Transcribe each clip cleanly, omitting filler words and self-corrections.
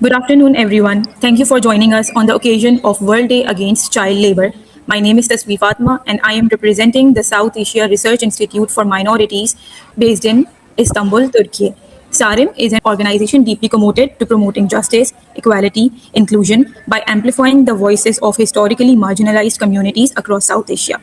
Good afternoon, everyone. Thank you for joining us on the occasion of World Day Against Child Labor. My name is Tasvi Fatma, and I am representing the South Asia Research Institute for Minorities based in Istanbul, Turkey. SARIM is an organization deeply committed to promoting justice, equality, inclusion by amplifying the voices of historically marginalized communities across South Asia.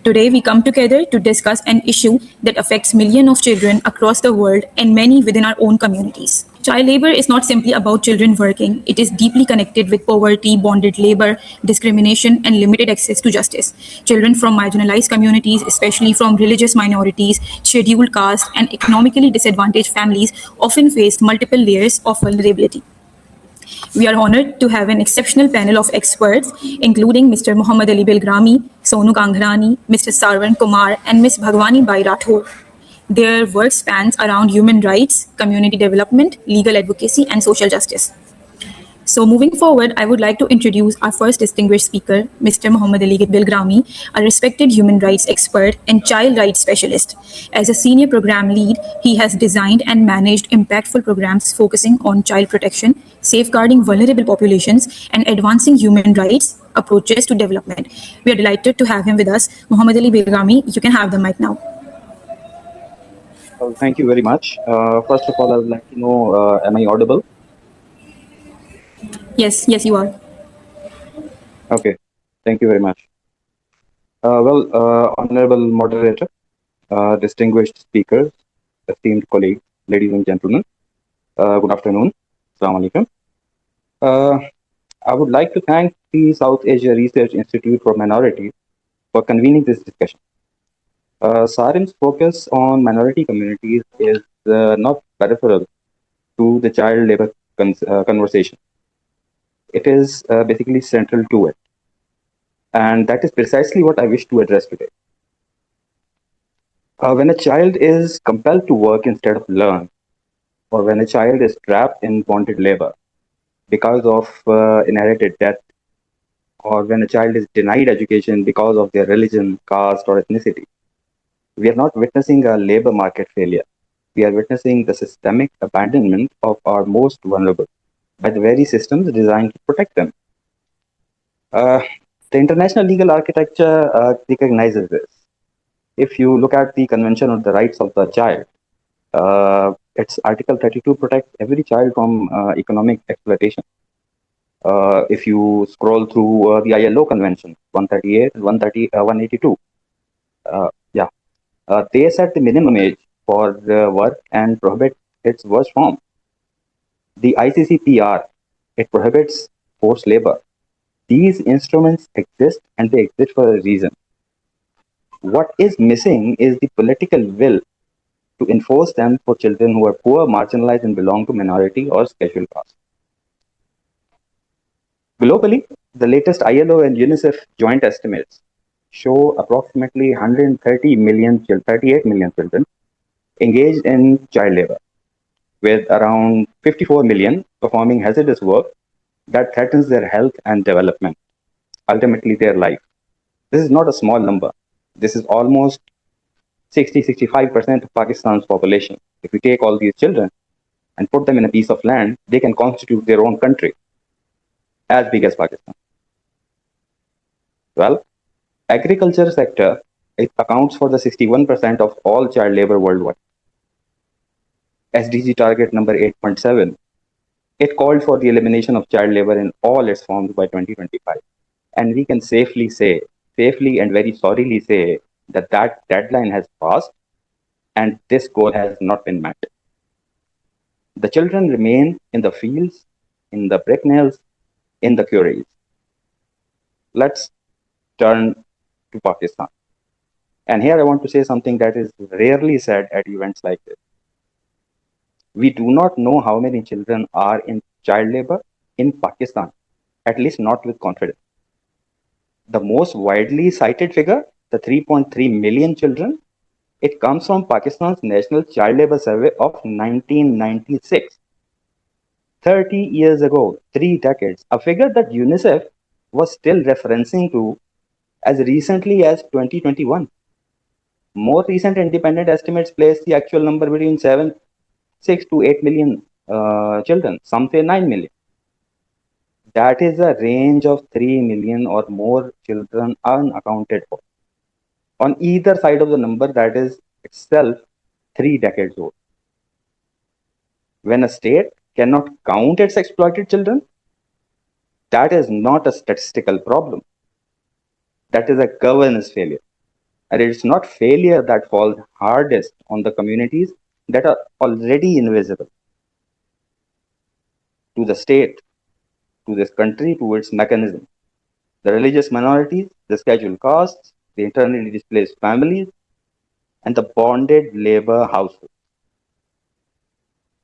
Today, we come together to discuss an issue that affects millions of children across the world and many within our own communities. Child labor is not simply about children working, it is deeply connected with poverty, bonded labor, discrimination, and limited access to justice. Children from marginalized communities, especially from religious minorities, scheduled caste, and economically disadvantaged families, often face multiple layers of vulnerability. We are honored to have an exceptional panel of experts, including Mr. Muhammad Ali Belgrami, Sonu Ganghrani, Mr. Sarwan Kumar, and Ms. Bhagwani Bai Rathore. Their work spans around human rights, community development, legal advocacy, and social justice. So, moving forward, I would like to introduce our first distinguished speaker, Mr. Muhammad Ali Bilgrami, a respected human rights expert and child rights specialist. As a senior program lead, he has designed and managed impactful programs focusing on child protection, safeguarding vulnerable populations, and advancing human rights approaches to development. We are delighted to have him with us. Muhammad Ali Bilgrami, you can have the mic now. Well, thank you very much. First of all, I would like to know, am I audible? Yes, you are. Okay, thank you very much. Honorable moderator, distinguished speakers, esteemed colleagues, ladies and gentlemen, good afternoon. Assalamu alaikum. Uh, I would like to thank the South Asia Research Institute for Minorities for convening this discussion. SARIM's focus on minority communities is not peripheral to the child labor conversation. It is basically central to it. And that is precisely what I wish to address today. When a child is compelled to work instead of learn, or when a child is trapped in bonded labor because of inherited debt, or when a child is denied education because of their religion, caste, or ethnicity, we are not witnessing a labor market failure. We are witnessing the systemic abandonment of our most vulnerable by the very systems designed to protect them. Uh, the international legal architecture recognizes this. If you look at the Convention on the Rights of the Child, its Article 32 protects every child from economic exploitation. If you scroll through the ILO Convention 138 and 182, yeah, they set the minimum age for work and prohibit its worst form. The ICCPR, it prohibits forced labor. These instruments exist and they exist for a reason. What is missing is the political will to enforce them for children who are poor, marginalized, and belong to minority or scheduled caste. Globally, the latest ILO and UNICEF joint estimates show approximately 38 million children engaged in child labor, with around 54 million performing hazardous work that threatens their health and development, ultimately their life. This is not a small number. This is almost 60-65% of Pakistan's population. If we take all these children and put them in a piece of land, they can constitute their own country as big as Pakistan. Well, agriculture sector, it accounts for the 61% of all child labor worldwide. SDG target number 8.7, it called for the elimination of child labor in all its forms by 2025. And we can safely and very sorrily say that that deadline has passed and this goal has not been met. The children remain in the fields, in the brick nails, in the quarries. Let's turn to Pakistan. And here I want to say something that is rarely said at events like this. We do not know how many children are in child labor in Pakistan, at least not with confidence. The most widely cited figure, the 3.3 million children, it comes from Pakistan's National Child Labor Survey of 1996. 30 years ago, 3 decades, a figure that UNICEF was still referencing to as recently as 2021. More recent independent estimates place the actual number between 6 to 8 million children. Some say 9 million. That is a range of 3 million or more children unaccounted for. On either side of the number, that is itself 3 decades old. When a state cannot count its exploited children, that is not a statistical problem. That is a governance failure. And it's not failure that falls hardest on the communities that are already invisible to the state, to this country, to its mechanism. The religious minorities, the scheduled castes, the internally displaced families, and the bonded labor household.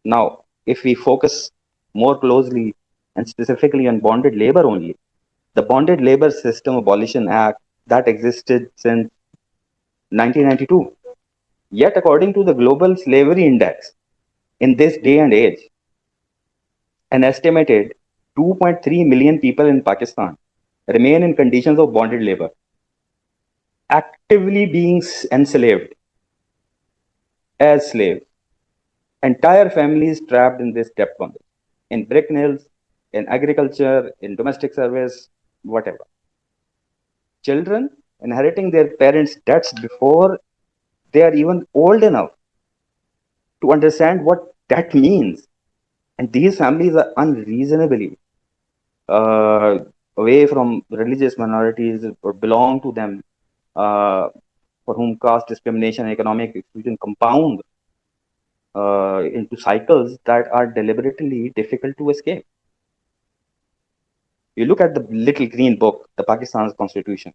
Now, if we focus more closely and specifically on bonded labor only, the Bonded Labor System Abolition Act that existed since 1992. Yet, according to the Global Slavery Index, in this day and age, an estimated 2.3 million people in Pakistan remain in conditions of bonded labor, actively being enslaved as slaves. Entire families trapped in this debt bondage, in brick mills, in agriculture, in domestic service, whatever. Children inheriting their parents' debts before they are even old enough to understand what that means. And these families are unreasonably uh, away from religious minorities or belong to them, for whom caste discrimination and economic exclusion compound into cycles that are deliberately difficult to escape. You look at the little green book, the Pakistan's constitution.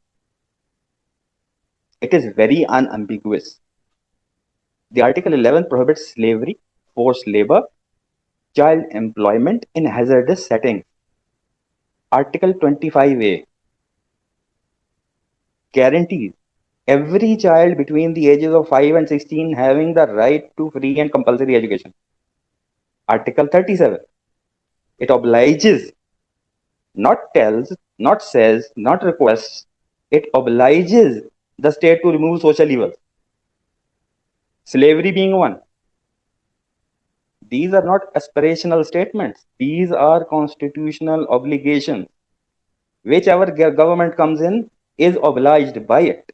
It is very unambiguous. The Article 11 prohibits slavery, forced labor, child employment in hazardous settings. Article 25A guarantees every child between the ages of 5 and 16 having the right to free and compulsory education. Article 37, it obliges, not tells, not says, not requests, it obliges the state to remove social evils. Slavery being one. These are not aspirational statements. These are constitutional obligations. Whichever government comes in is obliged by it,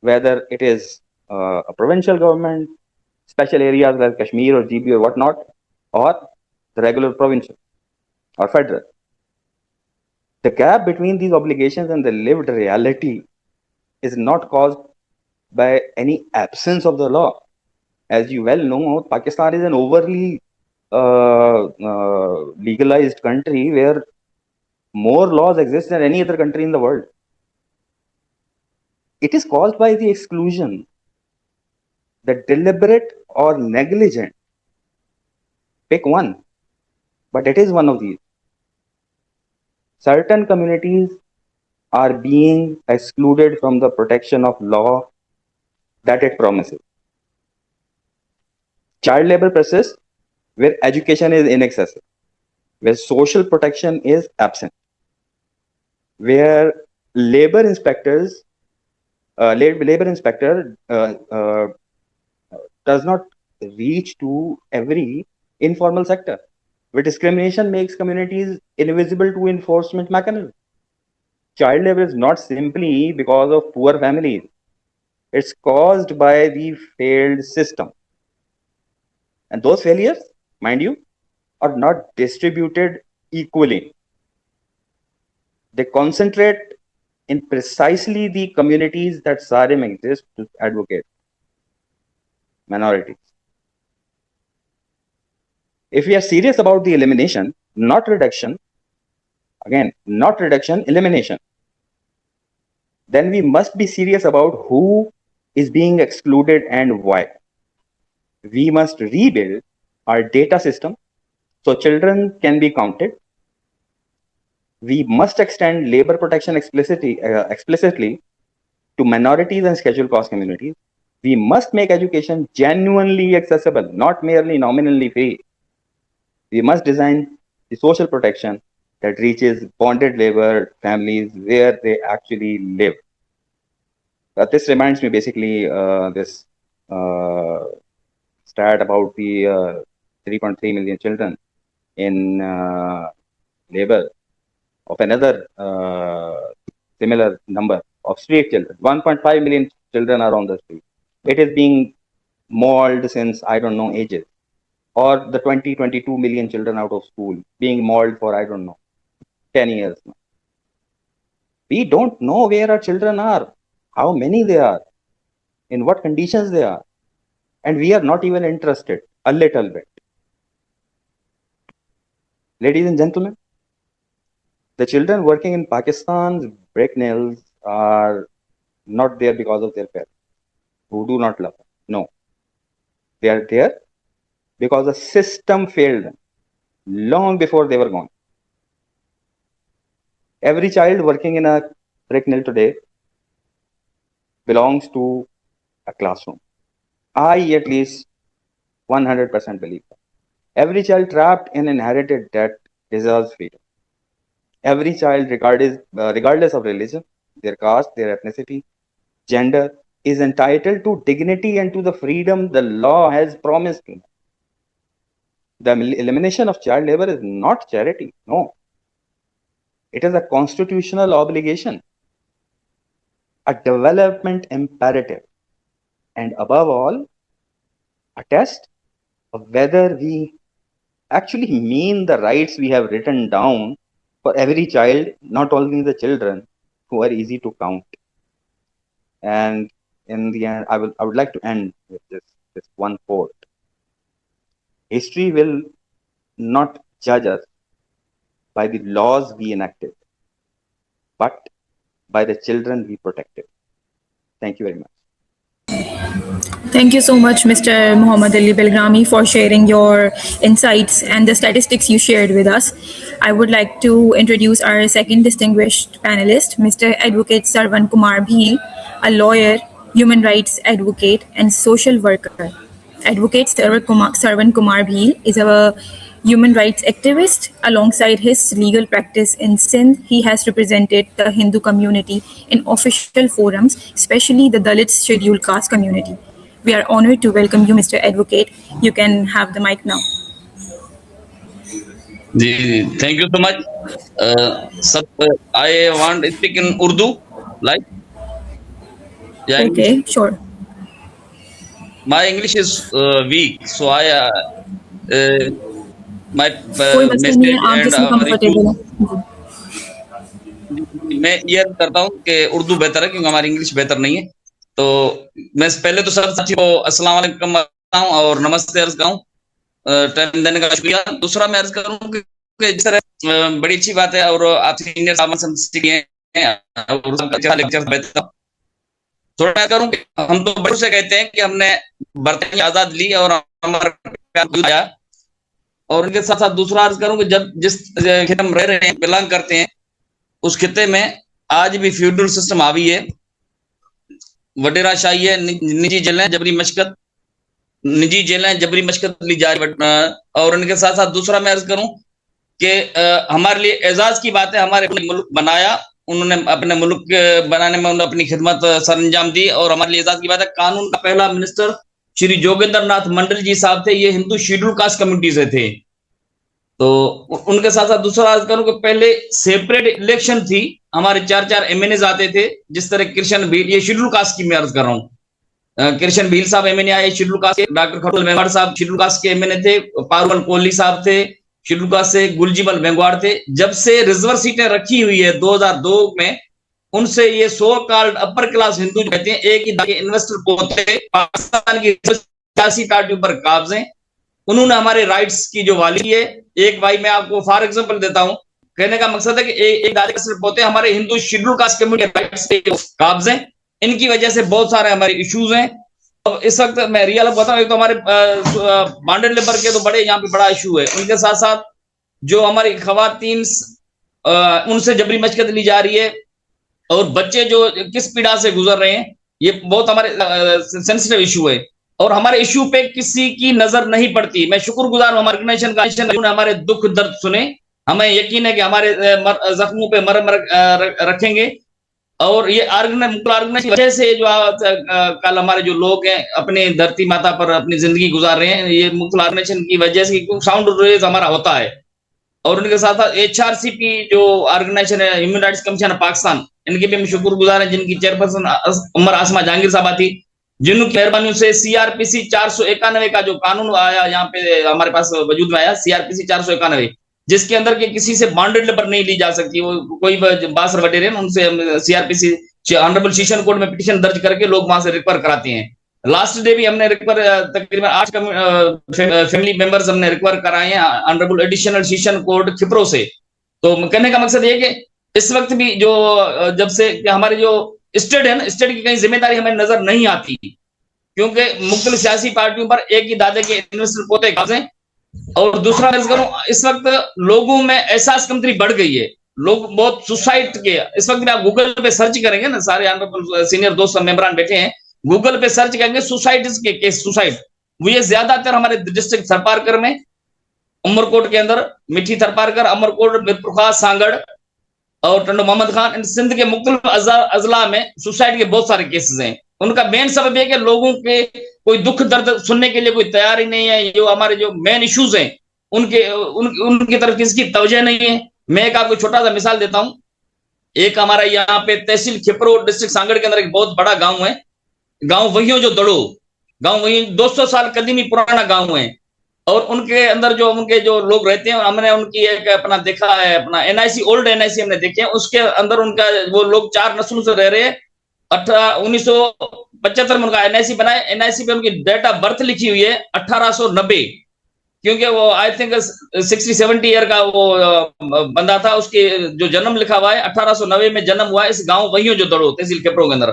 whether it is a provincial government, special areas like Kashmir or GB or whatnot, or the regular provincial or federal. The gap between these obligations and the lived reality is not caused by any absence of the law. As you well know, Pakistan is an overly legalized country where more laws exist than any other country in the world. It is caused by the exclusion, the deliberate or negligent. Pick one, but it is one of these. Certain communities are being excluded from the protection of law that it promises. Child labor persists where education is inaccessible, where social protection is absent, where labor inspectors, labor inspector does not reach to every informal sector, where discrimination makes communities invisible to enforcement mechanisms. Child labor is not simply because of poor families. It's caused by the failed system. And those failures, mind you, are not distributed equally. They concentrate in precisely the communities that SARIM exists to advocate, minorities. If we are serious about the elimination, not reduction, again, not reduction, elimination, then we must be serious about who is being excluded and why. We must rebuild our data system so children can be counted. We must extend labor protection explicitly to minorities and scheduled caste communities. We must make education genuinely accessible, not merely nominally free. We must design the social protection that reaches bonded labor families where they actually live. This reminds me basically this stat about the 3.3 million children in labor. of another similar number of street children. 1.5 million children are on the street. It is being mauled since I don't know ages. Or the 22 million children out of school being mauled for I don't know 10 years now. We don't know where our children are, how many they are, in what conditions they are, and we are not even interested a little bit. Ladies and gentlemen, the children working in Pakistan's brick mills are not there because of their parents who do not love them. No, they are there because the system failed them long before they were gone. Every child working in a brick mill today belongs to a classroom. I at least 100% believe that. Every child trapped in inherited debt deserves freedom. Every child, regardless of religion, their caste, their ethnicity, gender, is entitled to dignity and to the freedom the law has promised to them. The elimination of child labor is not charity, no. It is a constitutional obligation, a development imperative, and above all, a test of whether we actually mean the rights we have written down for every child, not only the children who are easy to count. And in the end, I would like to end with this one quote. History will not judge us by the laws we enacted, but by the children we protected. Thank you very much. Thank you so much, Mr. Muhammad Ali Belgrami, for sharing your insights and the statistics you shared with us. I would like to introduce our second distinguished panelist, Mr. Advocate Sarvan Kumar Bheel, a lawyer, human rights advocate, and social worker. Advocate Sarvan Kumar Bheel is a human rights activist. Alongside his legal practice in Sindh, he has represented the Hindu community in official forums, especially the Dalit scheduled caste community. We are honored to welcome you, Mr. Advocate. You can have the mic now. Thank you so much. I want to speak in Urdu, like, yeah, English. Okay, sure. My English is weak, so my कोई मसला नहीं message है, आप and जिसमें comfortable request हैं. मैं ये करता हूँ कि उर्दू बेहतर है क्योंकि हमारी इंग्लिश बेहतर नहीं है। तो मैं पहले तो सब साथी को अस्सलाम वालेकुम और नमस्ते अर्ज करूँ, टाइम देने का शुक्रिया। दूसरा मैं अर्ज करूँ कि जिस तरह बड़ी अच्छी बात है और आप सीनियर लेक्चर थोड़ा करूँ कि हम तो बड़ों से कहते हैं कि हमने बरतानी आजाद ली और हमारा आया, और उनके साथ साथ दूसरा अर्ज करूँ कि जब जिस खिते में रह रहे हैं, बिलोंग करते हैं, उस खिते में आज भी फ्यूडल सिस्टम हावी है, वडेरा शाही है, निजी जेलें जबरी मशक्कत ली जा रही। और उनके साथ साथ दूसरा मैं अर्ज करूं कि हमारे लिए एजाज की बात है, हमारे अपने मुल्क बनाया, उन्होंने अपने मुल्क बनाने में उन्होंने अपनी खिदमत सर अंजाम दी, और हमारे लिए एजाज की बात है कानून का पहला मिनिस्टर श्री जोगेंद्र नाथ मंडल जी साहब थे, ये हिंदू शेड्यूल कास्ट कम्युनिटी से थे। तो उनके साथ साथ दूसरा अर्ज करूं कि पहले सेपरेट इलेक्शन थी, हमारे 4-4 एमएनए आते थे, जिस तरह कृष्ण भील, ये शेड्यूल कास्ट की मैं अर्ज कर रहा हूँ, कृष्ण भील साहब एमएनए आए शेड्यूल कास्ट के, डॉक्टर खटोल मेवाड़ साहब शेड्यूल कास्ट के एमएनए थे, पारुल कोहली साहब थे शेड्यूल कास्ट से, गुलजीबल बेंगवाड़ थे। जब से रिजर्व सीटें रखी हुई है 2002 में, उनसे ये so called upper class Hindu कहते हैं, एक ही इन्वेस्टर पोते पाकिस्तान की सियासी पार्टियों पर काब्ज हैं, उन्होंने हमारे राइट्स की जो वाली है। एक भाई मैं आपको फॉर एग्जांपल देता हूं, कहने का मकसद है कि एक दादा पोते हमारे Hindu schedule caste community rights पे काब्ज हैं, इनकी वजह से बहुत सारे हमारे इश्यूज हैं। अब इस वक्त मैं रियल बताऊं, एक तो हमारे बॉन्डेड लेबर के तो बड़े यहाँ पे बड़ा इशू है, उनके साथ साथ जो हमारी खवातीन उनसे जबरी मशक्कत ली जा रही है, और बच्चे जो किस पीड़ा से गुजर रहे हैं, ये बहुत हमारे सेंसिटिव इशू है, और हमारे इशू पे किसी की नजर नहीं पड़ती। मैं शुक्रगुजार हूं हमारे ऑर्गेनाइजेशन का, उन्होंने हमारे दुख दर्द सुने, हमें यकीन है कि हमारे जख्मों पे मरहम रखेंगे, और ये ऑर्गेनाइजेशन की वजह से जो कल हमारे जो लोग हैं अपने धरती माता पर अपनी जिंदगी गुजार रहे हैं, ये मुख्य ऑर्गेनाइजेशन की वजह से साउंड रेज हमारा होता है। और उनके साथ साथ HRCP जो ऑर्गेनाइजेशन है, human rights commission of Pakistan, इनके भी हम शुक्रगुजार हैं, जिनकी चेयरपर्सन उमर आसमा जहांगीर साहबा थी, जिनकी मेहरबानी से CRPC 491 का जो कानून आया यहाँ पे हमारे पास वजूद में आया, CRPC 491, जिसके अंदर के किसी से बॉन्डेड लेबर नहीं ली जा सकती। वो कोई बासर वडेरे उनसे CRPC ऑनरेबल सेशन कोर्ट में पिटीशन दर्ज करके लोग वहां से रिकवर कराते हैं। लास्ट डे भी हमने रिकवर तकरीबन 8 फैमिली मेंबर्स हमने रिकवर कराए हैं ऑनरेबल एडिशनल सेशन कोर्ट खिपरो से। तो कहने का मकसद ये कि इस वक्त भी जो जब से हमारे जो स्टेट है ना, स्टेट की कहीं जिम्मेदारी हमें नजर नहीं आती, क्योंकि मुख्तलिफ सियासी पार्टियों पर एक ही दादे के इन्वेस्टर पोते काबज हैं। और दूसरा अर्ज करूं, इस वक्त लोगों में एहसास कमतरी बढ़ गई है, लोग बहुत सुसाइड के इस वक्त भी आप गूगल पे सर्च करेंगे ना, सारे ऑनरेबल सीनियर दोस्त मेंबरान बैठे हैं, गूगल पे सर्च करेंगे सुसाइड के केस, सुसाइड वो ये ज्यादातर हमारे डिस्ट्रिक्ट थरपारकर में, उमरकोट के अंदर मिठी थरपारकर, अमरकोट, मिरपुर खास, सांगड़ और टंडो मोहम्मद खान, इन सिंध के मुख्तलिफ अजला में सुसाइड के बहुत सारे केसेस हैं। उनका मेन सबब है कि लोगों के कोई दुख दर्द सुनने के लिए कोई तैयार ही नहीं है। जो हमारे जो मेन इश्यूज हैं उनकी तरफ किसी की तवज्जो नहीं है। मैं एक आपको छोटा सा मिसाल देता हूं। एक हमारा यहाँ पे तहसील खिपरो डिस्ट्रिक्ट सांगड़ के अंदर एक बहुत बड़ा गांव है, गांव वहियों जो दड़ो, गांव वही 200 साल कदीमी पुराना गांव है, और उनके अंदर जो उनके जो लोग रहते हैं, हमने उनकी एक अपना देखा है, अपना NIC ओल्ड NIC हमने देखे हैं, उसके अंदर उनका वो लोग 4 नस्लों से रह रहे हैं। 1975 में उनका NIC बना है। NIC पे उनकी डेट ऑफ बर्थ लिखी हुई है 1890, क्योंकि वो आई थिंक 60-70 ईयर का वो बंदा था, उसके जो जन्म लिखा हुआ है 1890 में जन्म हुआ है इस गांव वहियों जो दड़ो तहसील खिपरो के अंदर।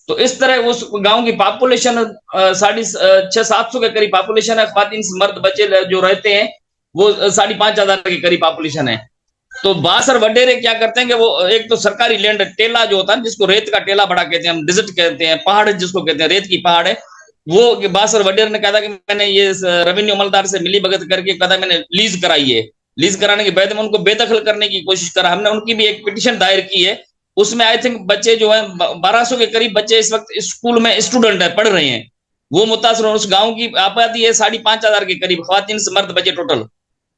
तो इस तरह उस गांव की पॉपुलेशन 600-700 के करीब पॉपुलेशन है। ख्वातीन मर्द बच्चे जो रहते हैं वो 5,500 के करीब पॉपुलेशन है। तो बासर वडेरे क्या करते हैं कि वो एक तो सरकारी लैंड टेला जो होता है, जिसको रेत का टेला बड़ा कहते हैं, हम डिजर्ट कहते हैं, पहाड़ जिसको कहते हैं, रेत की पहाड़ है, वो बासर वडेर ने कहा था कि मैंने ये रेवेन्यू अमलदार से मिली भगत करके कहा था मैंने लीज कराई है। लीज कराने के बाद में उनको बेदखल करने की कोशिश करा। हमने उनकी भी एक पिटीशन दायर की है, उसमें आई थिंक बच्चे जो है 1200 के करीब बच्चे इस वक्त स्कूल में स्टूडेंट है, पढ़ रहे हैं, वो मुतासर। उस गांव की आबादी है 5,500 के करीब, ख्वातीन से मर्द बच्चे टोटल।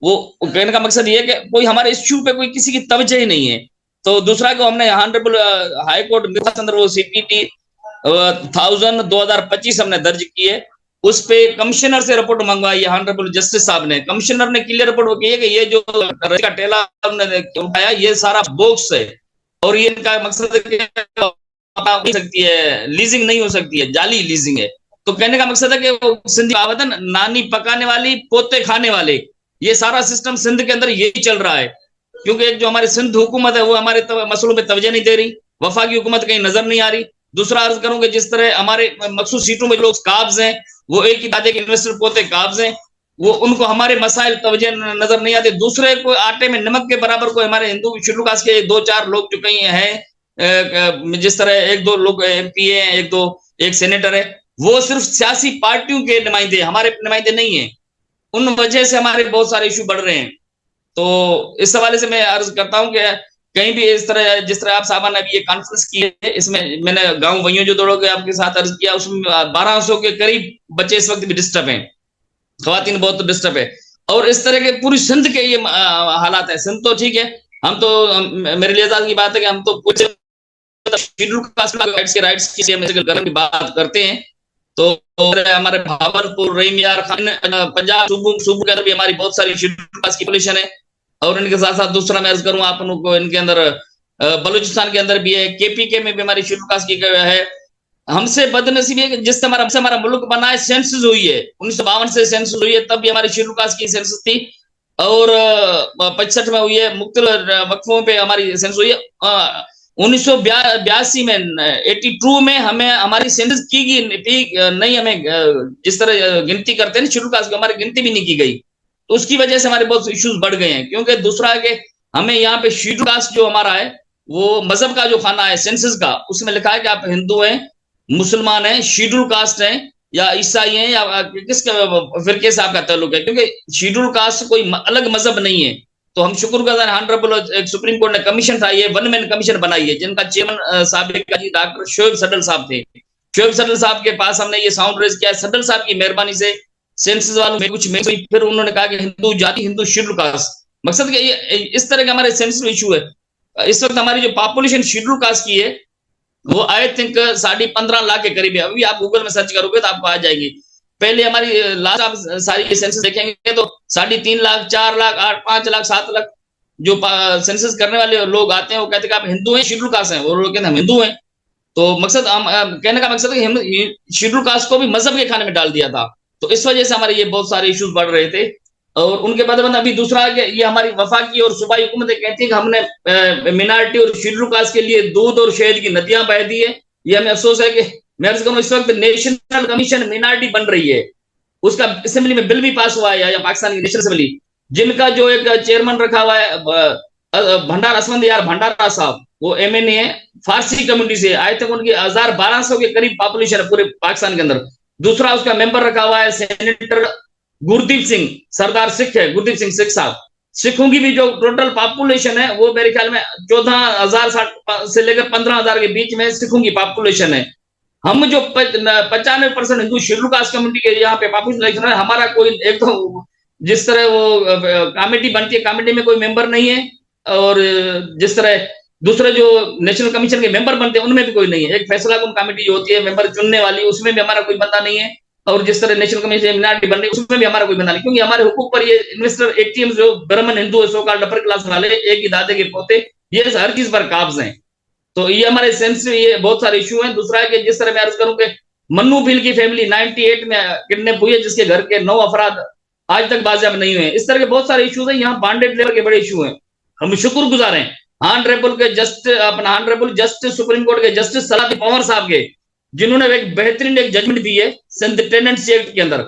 वो कहने का मकसद ये है कि कोई हमारे इश्यू पे कोई किसी की तवज्जो ही नहीं है। तो दूसरा को हमने ऑनरेबल हाई कोर्ट अंदर वो CPT 1000/2025 हमने दर्ज की है, उस पे कमिश्नर से रिपोर्ट मंगवाई है ऑनरेबल जस्टिस साहब ने। कमिश्नर ने क्लियर रिपोर्ट की है कि ये जो का टेला हमने उठाया ये सारा बोक्स है, और ये इनका मकसद है कि हो सकती है लीजिंग नहीं हो सकती है, जाली लीजिंग है। तो कहने का मकसद है कि वो सिंधी कहावत है, नानी पकाने वाली पोते खाने वाले, ये सारा सिस्टम सिंध के अंदर यही चल रहा है। क्योंकि एक जो हमारी सिंध हुकूमत है वो हमारे मसलों पे तवज्जो नहीं दे रही, वफाकी हुकूमत कहीं नजर नहीं आ रही। दूसरा अर्ज करूं कि जिस तरह हमारे मखसूस सीटों में लोग काब्ज हैं, वो एक ही दादे के इन्वेस्टर पोते काब्ज हैं, वो उनको हमारे मसाइल तवज्जो नजर नहीं आते। दूसरे को आटे में नमक के बराबर कोई हमारे हिंदू शेड्यूल कास्ट के 2-4 लोग जो कहीं हैं, जिस तरह 1-2 लोग MP हैं, एक सेनेटर है, वो सिर्फ सियासी पार्टियों के नुमाइंदे, हमारे नुमाइंदे नहीं है। उन वजह से हमारे बहुत सारे इशू बढ़ रहे हैं। तो इस हवाले से मैं अर्ज करता हूं कि कहीं भी इस तरह जिस तरह आप साहबा ने अभी ये कॉन्फ्रेंस की है, इसमें मैंने गांव वहियों जो दौड़ोगे आपके साथ अर्ज किया, उसमें 1200 के करीब बच्चे इस वक्त भी डिस्टर्ब हैं, ख्वातीन बहुत डिस्टर्ब है। और इस तरह के पूरी सिंध के ये हालात है। सिंध तो ठीक है, हम तो मेरे लिए की बात है कि हम तो कुछ शेड्यूल कास्ट के राइट्स की बात करते हैं। तो हमारे भावलपुर, रहीम यार खान, पंजाब सूबों के अंदर भी हमारी बहुत सारी शेड्यूल कास्ट की पॉपुलेशन है। और इनके साथ साथ दूसरा मैं अर्ज करूं आप उनको, इनके अंदर बलूचिस्तान के अंदर भी है, KPK में भी हमारी शेड्यूल कास्ट की है। हमसे बदनसीबी है कि जिस हमारा मुल्क बना है, सेंसस हुई है 1952 से सेंसस हुई है, तब भी हमारी शेड्यूल कास्ट की सेंसस थी, और 65 में हुई है, मुख्तलिफ वक्फों पे हमारी सेंसस हुई है। 1982 में 82 में हमें हमारी सेंसस की गई नहीं, हमें जिस तरह गिनती करते हैं शेड्यूल कास्ट की, हमारी गिनती भी नहीं की गई। तो उसकी वजह से हमारे बहुत इश्यूज बढ़ गए हैं। क्योंकि दूसरा है कि हमें यहाँ पे शेड्यूल कास्ट जो हमारा है, वो मजहब का जो खाना है सेंसस का, उसमें लिखा है कि आप हिंदू हैं, मुसलमान हैं, शेड्यूल कास्ट हैं, या ईसाई हैं, या किस फिरके से आपका ताल्लुक है। क्योंकि शेड्यूल कास्ट कोई अलग मजहब नहीं है। तो हम शुक्रगुजार ऑनरेबल एक सुप्रीम कोर्ट ने कमीशन था, ये 1 मैन कमीशन बनाई है, जिनका चेयरमैन साबिक डॉक्टर शोएब सडल साहब थे। शोएब सडल साहब के पास हमने ये साउंड रेज किया। सडल साहब की मेहरबानी से सेंसस वालों में कुछ में फिर उन्होंने कहा कि हिंदू जाति, हिंदू शेड्यूल कास्ट, मकसद कि ये इस तरह का हमारे सेंसिटिव इशू है। इस वक्त हमारी जो पॉपुलेशन शेड्यूल कास्ट की है वो आई थिंक 15.5 लाख के करीब है। अभी आप गूगल में सर्च करोगे तो आपको आ जाएगी। पहले हमारी लास्ट आप सारी सेंसस देखेंगे तो 3.5 लाख, 4 लाख, 8, 5 लाख, 7 लाख जो सेंसस करने वाले लोग आते हैं वो कहते हैं कि आप हिंदू हैं, शेड्यूल कास्ट हैं, वो लोग कहते हैं हम हिंदू हैं। तो मकसद कहने का मकसद है कि शेड्यूल कास्ट को भी मजहब के खाने में डाल दिया था। तो इस वजह से हमारे ये बहुत सारे इश्यूज बढ़ रहे थे। और उनके बाद अभी दूसरा ये हमारी वफाकी और सूबाई हुकूमतें कहती है कि हमने मिनारिटी और शेड्यूल कास्ट के लिए दूध और शहद की नदियां बह दी है। ये हमें अफसोस है कि मैं अर्ज करूं इस वक्त नेशनल कमीशन मिनारिटी बन रही है, उसका असेंबली में बिल भी पास हुआ है, या पाकिस्तान की नेशनल असेंबली, जिनका जो एक चेयरमैन रखा हुआ है भंडारा असमंद यार भंडारा साहब, वो MNA है, फारसी कम्युनिटी से। आज तक उनकी 1200 के करीब पॉपुलेशन है पूरे पाकिस्तान के अंदर। दूसरा उसका मेंबर रखा हुआ है सेनेटर गुरदीप सिंह, सरदार सिख है गुरदीप सिंह सिख साहब। सिखों की भी जो टोटल पॉपुलेशन है वो मेरे ख्याल में 14,000 से लेकर 15,000 के बीच में सिखों की पॉपुलेशन है। हम जो 95% हिंदू शेड्यूल कास्ट कम्युनिटी के यहाँ पे पॉपुलेशन है, हमारा कोई एक तो जिस तरह वो कमेटी बनती है, कमेटी में कोई मेंबर नहीं है, और जिस तरह दूसरे जो नेशनल कमीशन के मेंबर बनते हैं उनमें भी कोई नहीं है। एक फैसला कौन कमेटी जो होती है मेंबर चुनने वाली, उसमें भी हमारा कोई बंदा नहीं है। और जिस तरह नेशनल कमीशन मिनारिटी बन रही है उसमें भी हमारा कोई बंदा नहीं, क्योंकि हमारे हुकूक पर ये इन्वेस्टर ATM जो ब्राह्मण हिंदू है, सो कॉल्ड अपर क्लास वाले, एक ही दादे के पोते, ये हर चीज पर काब्ज हैं। तो ये हमारे सेंस में ये बहुत सारे इशू हैं। दूसरा है कि जिस तरह मैं अर्ज करूं कि मन्नू भील की फैमिली 98 में किडनैप हुई है, जिसके घर के 9 अफराद आज तक बाजियाब नहीं हुए। इस तरह के बहुत सारे इश्यूज हैं। यहाँ बॉन्डेड लेबर के बड़े इशू हैं। हम शुक्रगुजार हैं ऑनरेबल जस्टिस सुप्रीम कोर्ट के जस्टिस सलाउद्दीन पंवर साहब के, जिन्होंने एक बेहतरीन एक जजमेंट दी है सिंध टेनेंसी एक्ट के अंदर।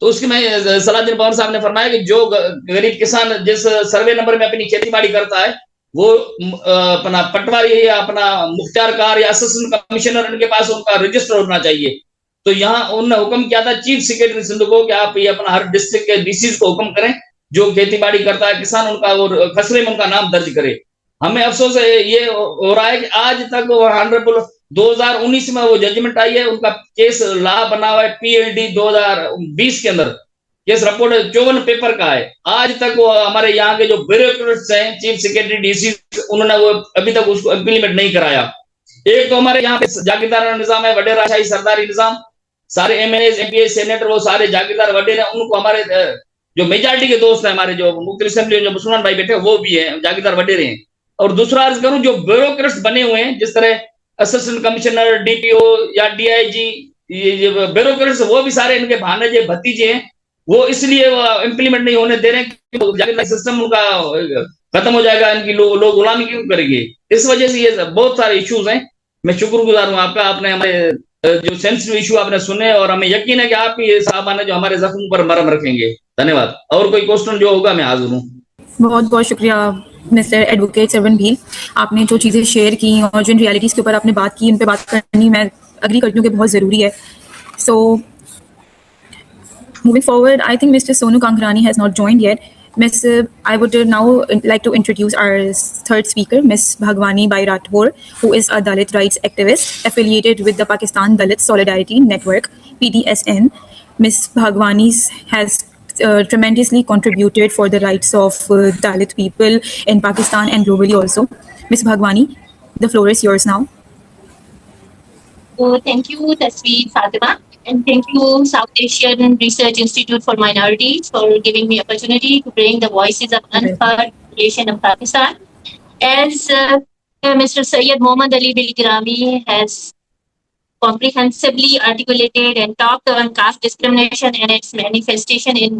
तो उसके में सलाउद्दीन पंवर साहब ने फरमाया कि जो गरीब किसान जिस सर्वे नंबर में अपनी खेती बाड़ी करता है वो अपना पटवारी या अपना मुख्तियारकार या असिस्टेंट कमिश्नर उनके पास उनका रजिस्टर होना चाहिए। तो यहाँ उन्होंने हुक्म किया था चीफ सेक्रेटरी सिंध को कि आप ये अपना हर डिस्ट्रिक्ट के DCs को हुक्म करें जो खेती बाड़ी करता है किसान, उनका और खसरे में उनका नाम दर्ज करे। हमें अफसोस है ये हो रहा है कि आज तक ऑनरेबल 2019 में वो जजमेंट आई है, उनका केस ला बना हुआ है PLD 2020 के अंदर, केस रिपोर्ट 54 पेपर का है। आज तक वो हमारे यहाँ के जो ब्यूरोक्रेट्स हैं, चीफ सेक्रेटरी DC, उन्होंने वो अभी तक उसको इम्प्लीमेंट नहीं कराया। एक तो हमारे यहाँ पे जागीरदार निजाम है, वडेराशाही सरदारी निजाम, सारे MNAs MPs सेनेटर वो सारे जागीरदार वडेर हैं। उनको हमारे जो मेजॉरिटी के दोस्त हैं, हमारे जो मुख्य असेंबली में जो मुसलमान भाई बैठे वो भी हैं, जागीरदार वडेर हैं। और दूसरा अर्ज करूं जो ब्यूरोक्रेट्स बने हुए हैं, जिस तरह असिस्टेंट कमिश्नर, DPO या DIG, ये ब्यूरोक्रेट्स, वो भी सारे इनके भानजे भतीजे हैं। वो इसलिए इम्प्लीमेंट नहीं होने दे रहे हैं, जागीरदार सिस्टम उनका खत्म हो जाएगा, इनकी लोग गुलामी क्यों करेंगे। इस वजह से ये बहुत सारे इश्यूज हैं। मैं शुक्रगुजार हूँ आपका, आपने हमारे जो सेंसिटिव इशू आपने सुने, और हमें यकीन है कि आप ही साहबान है जो हमारे जख्म पर मरहम रखेंगे। धन्यवाद। और कोई क्वेश्चन जो होगा मैं हाजिर हूँ। बहुत बहुत शुक्रिया मिस्टर एडवोकेट सरवन भील, आपने जो चीज़ें शेयर की और जिन रियलिटीज़ के ऊपर आपने बात की, उन पे बात करनी मैं अग्री करती हूँ कि बहुत ज़रूरी है। सो moving forward, I think Mr. Sonu Kangrani has not joined yet. I would now like to introduce our third speaker, Ms. Bhagwani Bai Rathore, who is a Dalit rights activist affiliated with the Pakistan Dalit Solidarity Network, PDSN. Ms. Bhagwani has tremendously contributed for the rights of Dalit people in Pakistan and globally also. Ms. Bhagwani, the floor is yours now. Thank you, Tasveer Fatima, and thank you, South Asian Research Institute for Minorities, for giving me opportunity to bring the voices of unheard population of Pakistan. As Mr. Syed Mohammad Ali Bilgrami has comprehensively articulated and talked on caste discrimination and its manifestation in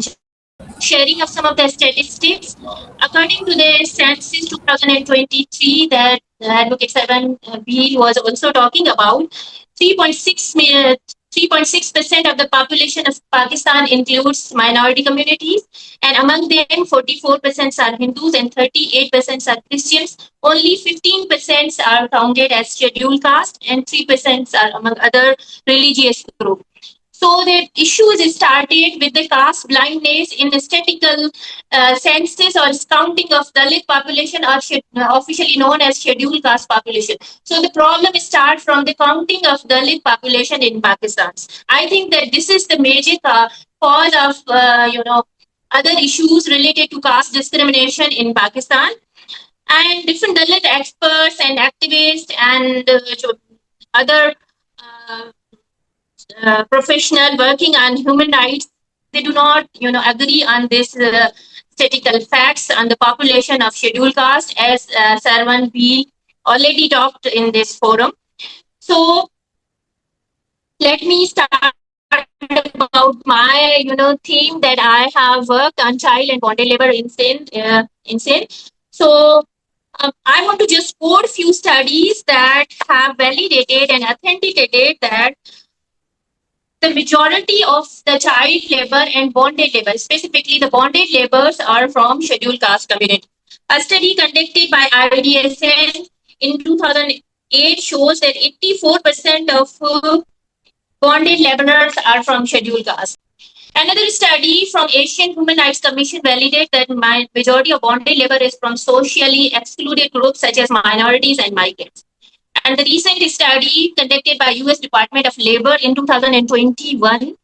sharing of some of the statistics. According to the census 2023 that Advocate Sarwan Bhil was also talking about, 3.6% of the population of Pakistan includes minority communities, and among them 44% are Hindus and 38% are Christians. Only 15% are counted as scheduled caste and 3% are among other religious groups. So the issues started with the caste blindness in the statistical census or counting of Dalit population, or officially known as scheduled caste population. So the problem starts from the counting of Dalit population in Pakistan. I think that this is the major cause of other issues related to caste discrimination in Pakistan. And different Dalit experts and activists and other professional working on human rights, they do not, agree on this statistical facts on the population of scheduled caste, as Sarwan B already talked in this forum. So let me start about my, theme that I have worked on child and bonded labor in Sindh. So I want to just quote few studies that have validated and authenticated that the majority of the child labor and bonded labor, specifically the bonded laborers, are from scheduled caste community. A study conducted by IDSN in 2008 shows that 84% of bonded laborers are from scheduled caste. Another study from Asian Human Rights Commission validates that majority of bonded labor is from socially excluded groups such as minorities and migrants. And the recent study conducted by US Department of Labor in 2021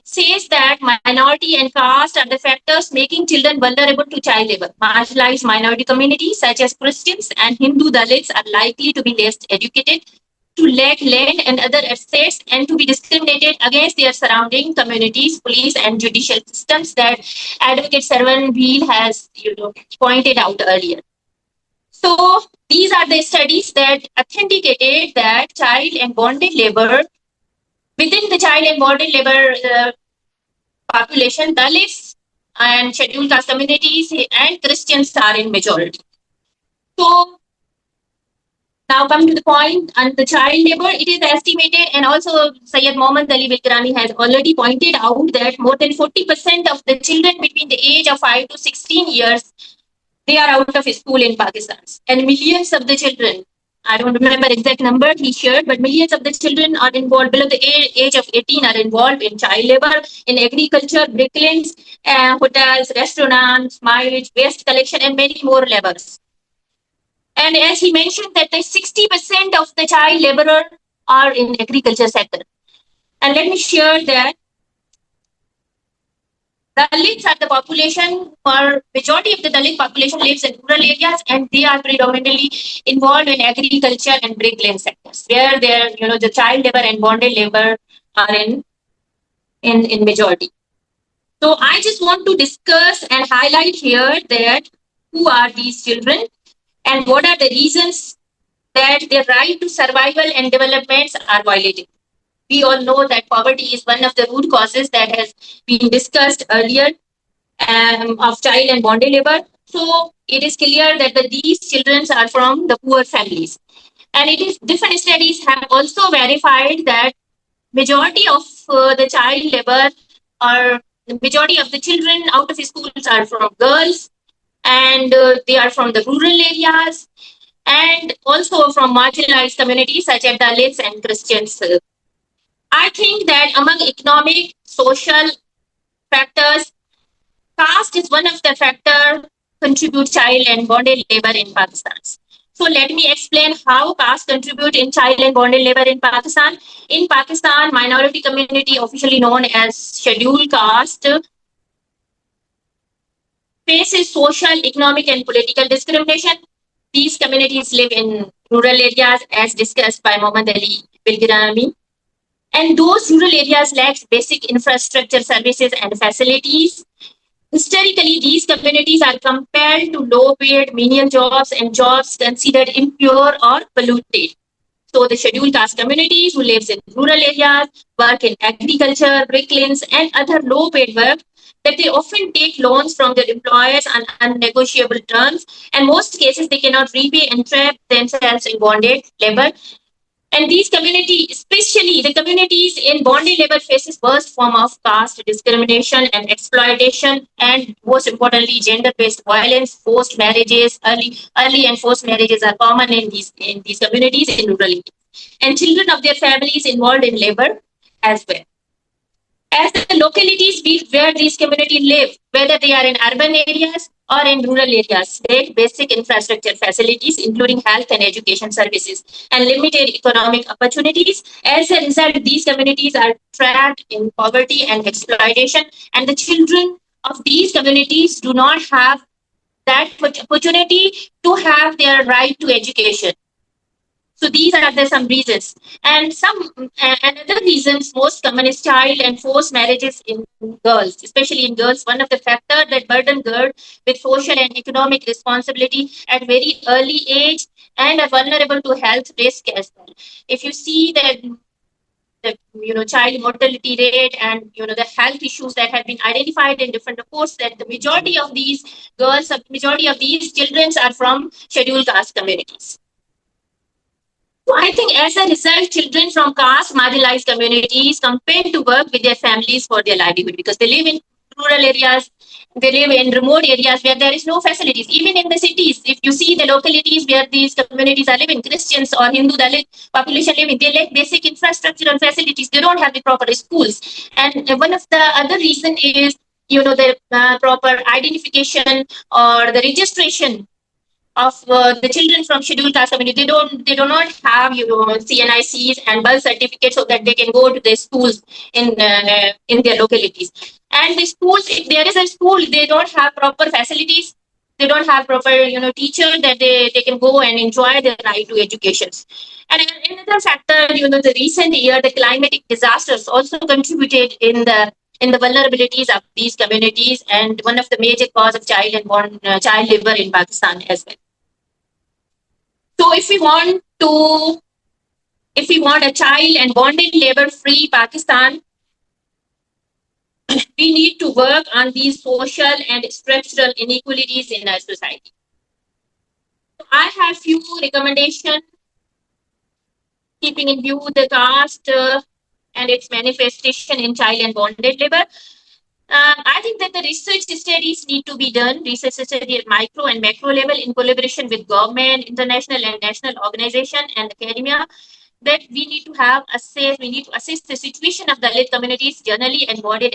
says that minority and caste are the factors making children vulnerable to child labor. Marginalized minority communities such as Christians and Hindu Dalits are likely to be less educated, to lack land and other assets, and to be discriminated against their surrounding communities, police and judicial systems that Advocate Sarwan Bheel has pointed out earlier. So these are the studies that authenticated that child and bonded labor, within the child and bonded labor population, Dalits and scheduled caste communities and Christians are in majority. So now come to the point on the child labor. It is estimated, and also Syed Mohammad Ali Bilgrami has already pointed out that more than 40% of the children between the age of 5 to 16 years, they are out of school in Pakistan. And millions of the children, I don't remember exact number he shared, but millions of the children are involved below the age of 18 are involved in child labor, in agriculture, bricklayings, hotels, restaurants, mileage, waste collection, and many more labors. And as he mentioned that the 60% of the child laborer are in agriculture sector. And let me share that Dalits are the population, or majority of the Dalit population lives in rural areas, and they are predominantly involved in agriculture and bricklaying sectors, where the child labor and bonded labor are in majority. So I just want to discuss and highlight here that who are these children and what are the reasons that their right to survival and developments are violated. We all know that poverty is one of the root causes that has been discussed earlier of child and bonded labor. So it is clear that these children are from the poor families. And it is different studies have also verified that majority of the child labor or the majority of the children out of schools are from girls, and they are from the rural areas, and also from marginalized communities such as Dalits and Christians. I think that among economic, social factors, caste is one of the factors contribute child and bonded labor in Pakistan. So let me explain how caste contribute in child and bonded labor in Pakistan. In Pakistan, minority community, officially known as scheduled caste, faces social, economic, and political discrimination. These communities live in rural areas, as discussed by Mohammad Ali Bilgrami. And those rural areas lack basic infrastructure services and facilities. Historically, these communities are compelled to low-paid menial jobs and jobs considered impure or polluted. So the scheduled caste communities who live in rural areas work in agriculture, bricklayings, and other low-paid work, that they often take loans from their employers on unnegotiable terms. And most cases, they cannot repay and trap themselves in bonded labor. And these communities, especially the communities in bonded labor, faces worst form of caste discrimination and exploitation, and most importantly, gender-based violence, forced marriages, early and forced marriages are common in these communities in rural areas. And children of their families involved in labor as well. As the localities where these communities live, whether they are in urban areas or in rural areas, lack basic infrastructure facilities, including health and education services, and limited economic opportunities. As a result, these communities are trapped in poverty and exploitation, and the children of these communities do not have that opportunity to have their right to education. So these are some reasons. And another reasons most common is child and forced marriages in girls, especially in girls. One of the factors that burden girls with social and economic responsibility at very early age and are vulnerable to health risk as well. If you see that the child mortality rate and the health issues that have been identified in different reports, that the majority of these children are from scheduled caste communities. So I think as a result, children from caste marginalized communities compelled to work with their families for their livelihood because they live in rural areas, they live in remote areas where there is no facilities. Even in the cities, if you see the localities where these communities are living, Christians or Hindu Dalit population living, they lack basic infrastructural facilities. They don't have the proper schools. And one of the other reason is the proper identification or the registration of the children from scheduled caste community. They do not have CNICs and birth certificates so that they can go to the schools in their localities. And the schools, if there is a school, they don't have proper facilities. They don't have proper teacher that they can go and enjoy their right to education. And another factor, the recent year, the climatic disasters also contributed in the vulnerabilities of these communities, and one of the major cause of child labor in Pakistan as well. So if we want a child and bonded labor free Pakistan, we need to work on these social and structural inequalities in our society. So I have few recommendations keeping in view the caste and its manifestation in child and bonded labor. I think that the research studies need to be done, research study at micro and macro level in collaboration with government, international and national organization and academia, that we need to assess the situation of Dalit communities generally and bonded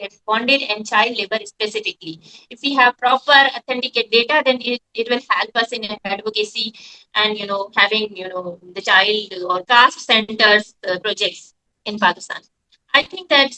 and child labor specifically. If we have proper authenticate data, then it will help us in advocacy and having the child or caste centers projects in Pakistan. I think that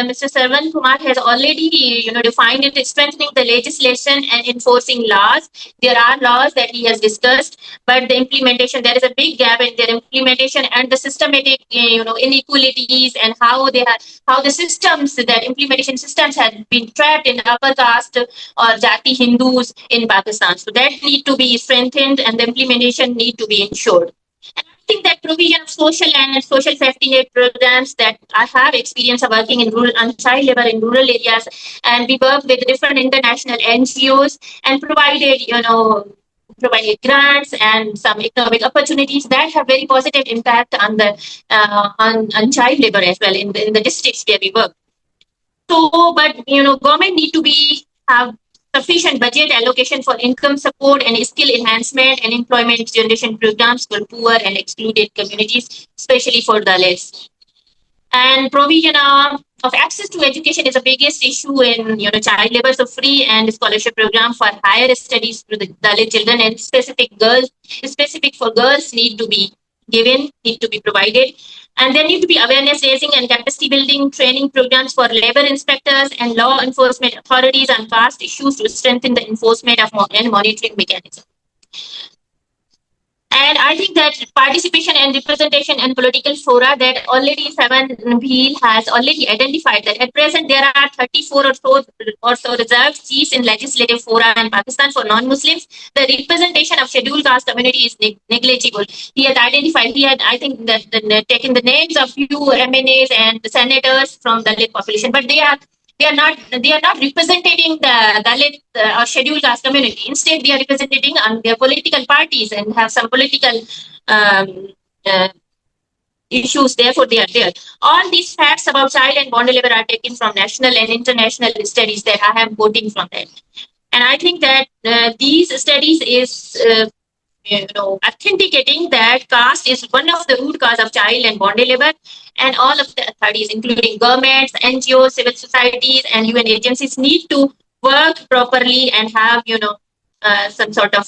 Mr. Sarwan Kumar has already, defined it, strengthening the legislation and enforcing laws. There are laws that he has discussed, but the implementation, there is a big gap in their implementation and the systematic, inequalities and how the systems, that implementation systems have been trapped in upper caste or Jati Hindus in Pakistan. So that need to be strengthened and the implementation need to be ensured. I think that provision of social and social safety net programs, that I have experience of working in rural and child labor in rural areas, and we work with different international NGOs and provided grants and some economic opportunities that have very positive impact on the on child labor as well in the districts where we work. So, but government need to have sufficient budget allocation for income support and skill enhancement and employment generation programs for poor and excluded communities, especially for Dalits. And provision of access to education is the biggest issue in child labor. So free and scholarship program for higher studies to the Dalit children and specific for girls need to be provided. And there need to be awareness raising and capacity building training programs for labor inspectors and law enforcement authorities on caste issues to strengthen the enforcement and monitoring mechanism. And I think that participation and representation in political fora, that already Seven Bheel has already identified that at present there are 34 or so reserved seats in legislative fora in Pakistan for non-Muslims. The representation of scheduled caste community is negligible. He had identified, I think that taken the names of few MNAs and the senators from the Dalit population, but they are not representing the Dalit or scheduled caste community. Instead, they are representing their political parties and have some political issues. Therefore, they are there. All these facts about child and bonded labor are taken from national and international studies that I am quoting from that. And I think that these studies is authenticating that caste is one of the root cause of child and bonded labor, and all of the authorities, including governments, NGOs, civil societies, and UN agencies, need to work properly and have some sort of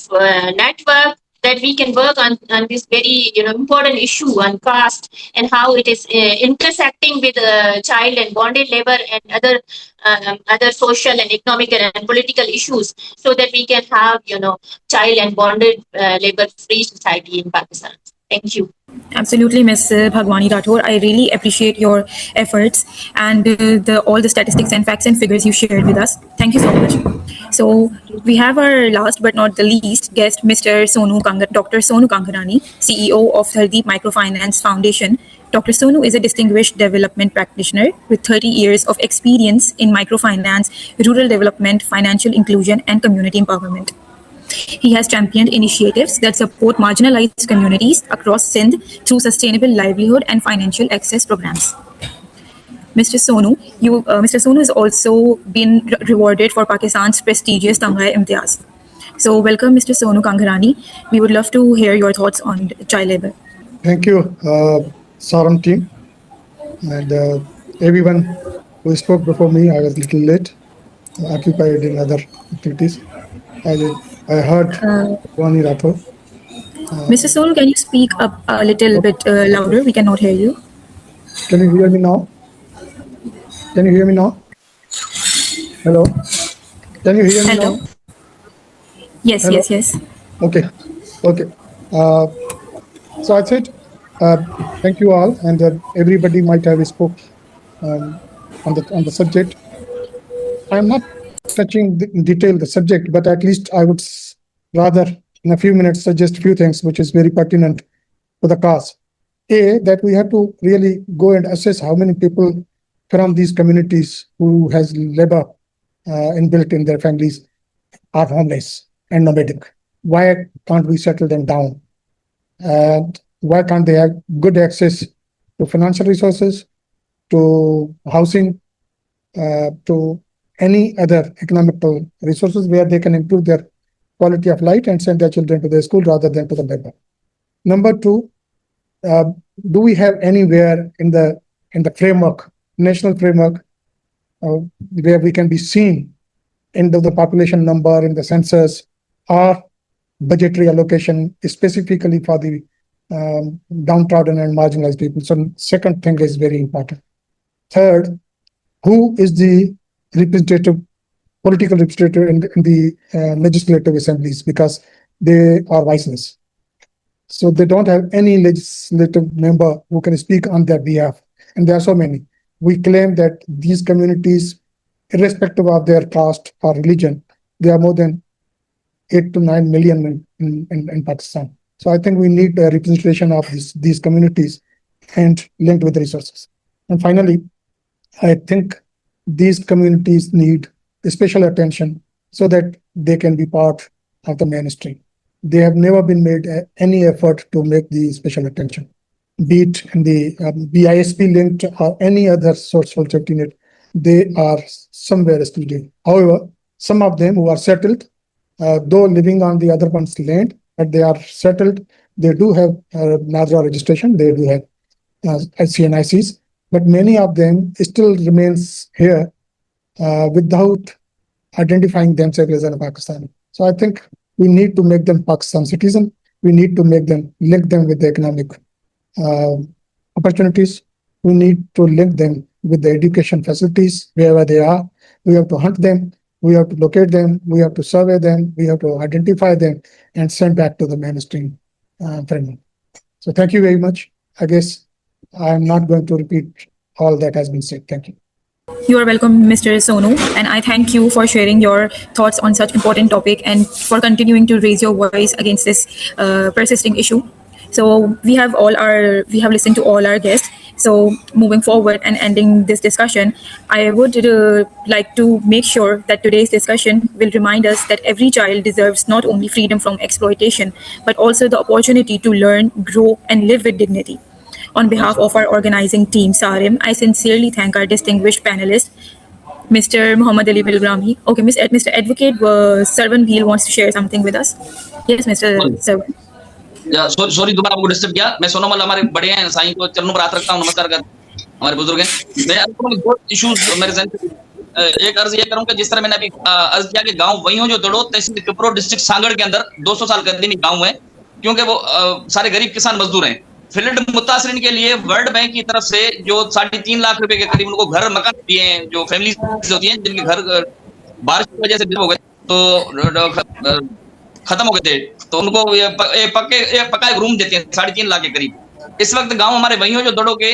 network that we can work on this very important issue on caste and how it is intersecting with child and bonded labor and other social and economic and political issues, so that we can have child and bonded labor free society in Pakistan. Thank you. Absolutely, Ms. Bhagwani Rathore. I really appreciate your efforts and all the statistics and facts and figures you shared with us. Thank you so much. So we have our last but not the least guest, Dr. Sonu Kangarani, CEO of Hardeep Microfinance Foundation. Dr. Sonu is a distinguished development practitioner with 30 years of experience in microfinance, rural development, financial inclusion, and community empowerment. He has championed initiatives that support marginalized communities across Sindh through sustainable livelihood and financial access programs. Mr. Sonu has also been rewarded for Pakistan's prestigious Tamgha Imtiaz. So, welcome, Mr. Sonu Kangarani. We would love to hear your thoughts on child labor. Thank you, Saram team, and everyone who spoke before me. I was a little late, occupied in other activities. I heard Bhagwani Rathore. Mr. Sonu, can you speak up a little bit louder? We cannot hear you. Can you hear me now? Can you hear me now? Hello? Can you hear me Hello. now? Yes, Hello? yes. Okay. So I said, thank you all, and everybody might have spoke on the subject. I'm not touching in detail the subject, but at least I would rather in a few minutes suggest a few things which is very pertinent to the cause. That we have to really go and assess how many people from these communities who has labor inbuilt in their families are homeless and nomadic. Why can't we settle them down? And why can't they have good access to financial resources, to housing, to any other economical resources where they can improve their quality of life and send their children to their school rather than to the labor. Number two, do we have anywhere in the framework, national framework, where we can be seen in the population number, in the census, or budgetary allocation specifically for the downtrodden and marginalized people? So second thing is very important. Third, who is the political representative in the legislative assemblies, because they are voiceless. So they don't have any legislative member who can speak on their behalf. And there are so many. We claim that these communities, irrespective of their caste or religion, they are more than 8 to 9 million in Pakistan. So I think we need a representation of these communities and linked with resources. And finally, I think these communities need special attention so that they can be part of the mainstream. They have never been made any effort to make the special attention, be it in the BISP linked or any other social safety net. They are somewhere excluded. However, some of them who are settled, though living on the other one's land, but they are settled, they do have NADRA registration, they do have CNICs, but many of them still remains here without identifying themselves as a Pakistani. So I think we need to make them Pakistan citizen. We need to link them with the economic opportunities. We need to link them with the education facilities wherever they are. We have to hunt them. We have to locate them. We have to survey them. We have to identify them and send back to the mainstream framework. So thank you very much. I guess I'm not going to repeat all that has been said. Thank you. You are welcome, Mr. Sonu, and I thank you for sharing your thoughts on such important topic and for continuing to raise your voice against this persisting issue. So we have listened to all our guests. So moving forward and ending this discussion, I would like to make sure that today's discussion will remind us that every child deserves not only freedom from exploitation, but also the opportunity to learn, grow, and live with dignity. On behalf of our organizing team, SARIM, I sincerely thank our distinguished panelists, Mr. Muhammad Ali Bilgrami. Okay, Mr. Advocate Sarwan Bhil wants to share something with us. Yes, Mr. Sarwan. Sorry दोबारा आपको disturb किया. मैं सोनोमल हमारे बड़े हैं, साईं को चरणों पर हाथ रखता हूं, नमस्कार करता हूं, हमारे बुजुर्ग हैं. मैं आपको दो इश्यूज मेरे जहन में एक अर्ज ये करूं कि जिस तरह मैंने अभी अर्ज किया कि गांव वही हो जो दड़ोत तहसील किपरो डिस्ट्रिक्ट सांगड़ के अंदर 200 साल कदीमी गांव है, क्योंकि वो सारे गरीब किसान मजदूर हैं। फ्लड मुतासरीन के लिए वर्ल्ड बैंक की तरफ से जो 3.5 लाख रुपए के करीब उनको घर मकान दिए हैं, जो फैमिली होती हैं जिनके घर बारिश की वजह से हो गए तो खत्म हो गए थे, तो उनको ये पक्का एक रूम देते हैं 3.5 लाख के करीब। इस वक्त गांव हमारे वही हो जो दड़ो के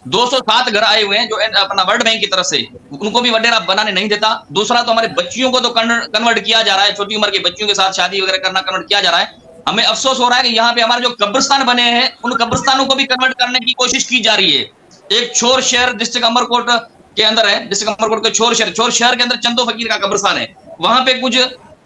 207 घर आए हुए हैं जो अपना वर्ल्ड बैंक की तरफ से, उनको भी वडेरा बनाने नहीं देता। दूसरा तो हमारे बच्चियों को तो कन्वर्ट किया जा रहा है, छोटी उम्र के बच्चियों के साथ शादी वगैरह करना कन्वर्ट किया जा रहा है। हमें अफसोस हो रहा है कि यहाँ पे हमारे जो कब्रिस्तान बने हैं उन कब्रिस्तानों को भी कन्वर्ट करने की कोशिश की जा रही है। एक छोर शहर डिस्ट्रिक्ट अमरकोट के अंदर है, डिस्ट्रिक्ट अमरकोट के छोर शहर के अंदर चंदो फकीर का कब्रिस्तान है। वहां पे कुछ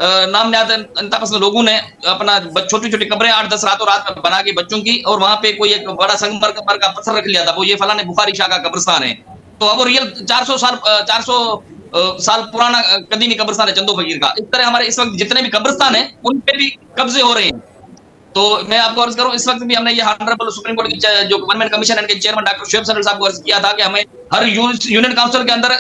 नाम पसंद लोगों ने अपना छोटी छोटी कब्रें 8-10 रातों रात बना के बच्चों की, और वहां पे कोई एक बड़ा संगमरमर का पत्थर रख लिया था, वो ये फलाने बुखारी शाह का कब्रिस्तान है। तो अब वो रियल 400 साल पुराना कदीमी कब्रिस्तान है चंदो फकीर का। इस तरह हमारे इस वक्त जितने भी कब्रिस्तान है उन पे भी कब्जे हो रहे हैं। तो मैं आपको अर्ज करूं, इस वक्त भी हमने ये ऑनरेबल सुप्रीम कोर्ट की जो गवर्नमेंट कमीशन के चेयरमैन डॉक्टर शुएब सदर साहब को अर्ज किया था कि हमें हर यूनियन काउंसिल के अंदर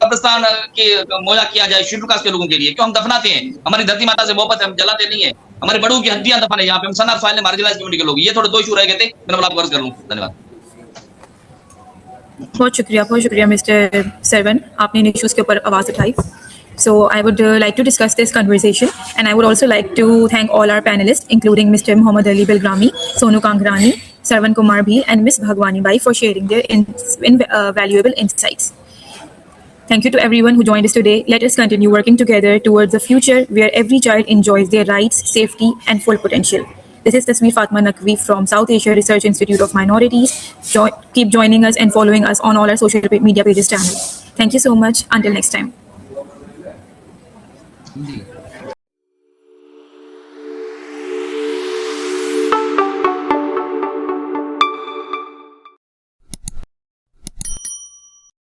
कब्रिस्तान की मुहैया किया जाए शेड्यूल कास्ट के लोगों के लिए। क्यों हम दफनाते हैं, हमारी धरती माता से मोहब्बत है, हम जलाते नहीं है। हमारी बड़ों की हड्डियां दफन है यहाँ पे, हम सना फाइल मार्जिनलाइज कम्युनिटी के लोग। ये थोड़े 2 इशू रह गए थे, मैंने बोला आपको अर्ज कर लूं। धन्यवाद। बहुत शुक्रिया मिस्टर सरवन, आपने इन इश्यूज के ऊपर आवाज उठाई। So I would like to discuss this conversation, and I would also like to thank all our panelists, including Mr. Mohammad Ali Belgrami, Sonu Kangrani, Sarvan Kumar Bhi, and Ms. Bhagwani Bai for sharing their valuable insights. Thank you to everyone who joined us today. Let us continue working together towards a future where every child enjoys their rights, safety, and full potential. This is Tasveer Fatma Naqvi from South Asia Research Institute of Minorities. Keep joining us and following us on all our social media pages channel. Thank you so much. Until next time. Ji.